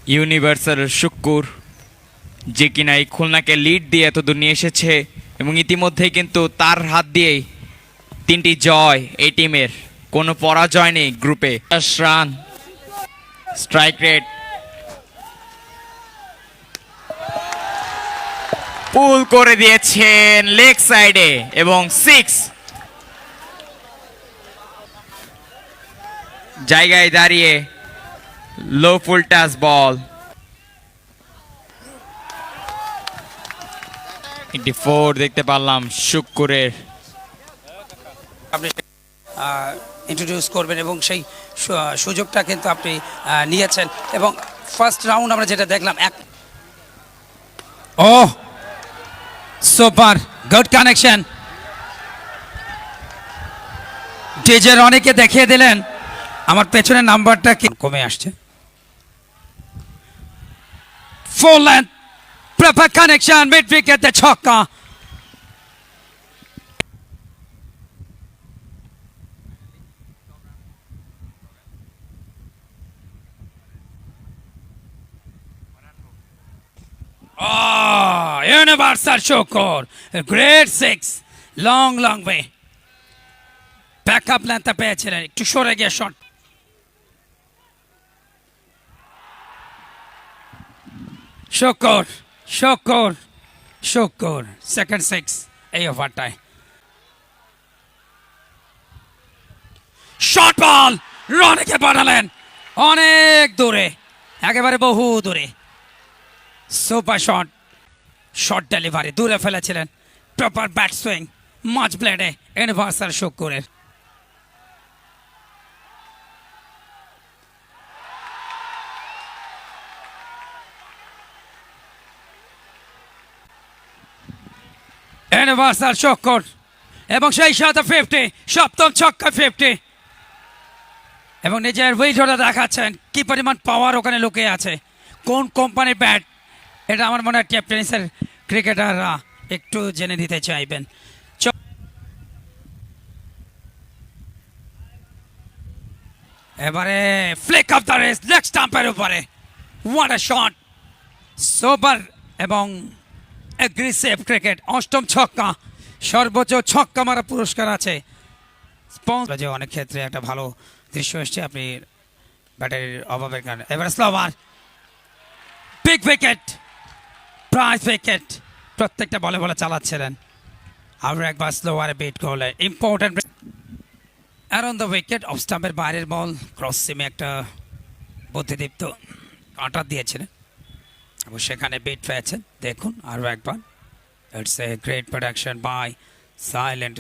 Universal Shukkur, যে কিনা এই খুলনাকে লিড দিয়ে এতদূর নিয়ে এসেছে এবং ইতিমধ্যেই কিন্তু তার হাত দিয়েই 3টি জয় এই টিমের, কোনো পরাজয় নেই গ্রুপে। 10 রান স্ট্রাইক রেট, পুল করে দিয়েছেন লেগ সাইডে এবং 6। জায়গায় দাঁড়িয়ে লো ফুল টাচ বল, 4 দেখতে পারলাম শুক্কুরের। আপনি ইন্ট্রোডিউস করবেন এবং সেই সুযোগটা কিন্তু আপনি নিয়েছেন এবং ফার্স্ট রাউন্ড আমরা যেটা দেখলাম ও সুপার গুড কানেকশন, ডিজের অনেকে দেখিয়ে দিলেন আমার পেছনের নাম্বারটা কি কমে আসছে। 4 লেন্থ প্রপার কানেকশন, মিড উইকেটে ছক্কা। Oh, Universal Shokor, a great 6, long way. Back up লেন্থটা পেয়েছিলেন, একটু সরে গিয়ে শট। শোকর সেকেন্ড 6 এই ওভারটায়। শর্ট বল রনিকে পাঠালেন অনেক দূরে, একেবারে বহু দূরে। সুপার শর্ট ডেলিভারি দূরে ফেলেছিলেন, প্রপার ব্যাট সুইং, মাঝ ব্লেডে ইউনিভার্সাল শুক্কুরের। ইউনিভার্সাল শুক্কুর এবং সেই সাথে 50, সপ্তম ছক্কা 50 এবং নিজের উইকেটটা দেখাচ্ছেন। কি পরিমাণ পাওয়ার ওখানে লুকিয়ে আছে, কোন কোম্পানির ব্যাট, এটা আমার মনে হয় টেপ টেনিসের ক্রিকেটাররা একটু জেনে নিতে চাইবেন। এবারে flick off the race leg স্টাম্পের উপরে, হোয়াট আ শট, সুপার এবং অ্যাগ্রেসিভ ক্রিকেট। অষ্টম ছক্কা, সর্বোচ্চ ছক্কা মারা পুরস্কার আছে। যে অনেক ক্ষেত্রে একটা ভালো দৃশ্য এসছে আপনি ব্যাটারির অভাবের কারণে। এবারে slower, big wicket, prize wicket, প্রত্যেকটা বলে বলে চালাচ্ছিলেন। আবার একবার স্লোয়ারে বিট করলে important around the wicket, off স্টাম্পের বাইরের বল, ক্রস সিমে একটা বুদ্ধিদীপ্ত কাঁটা দিয়েছিলেন এবং সেখানে বিট পেয়েছেন। দেখুন আরও একবার, it's a great production by silent.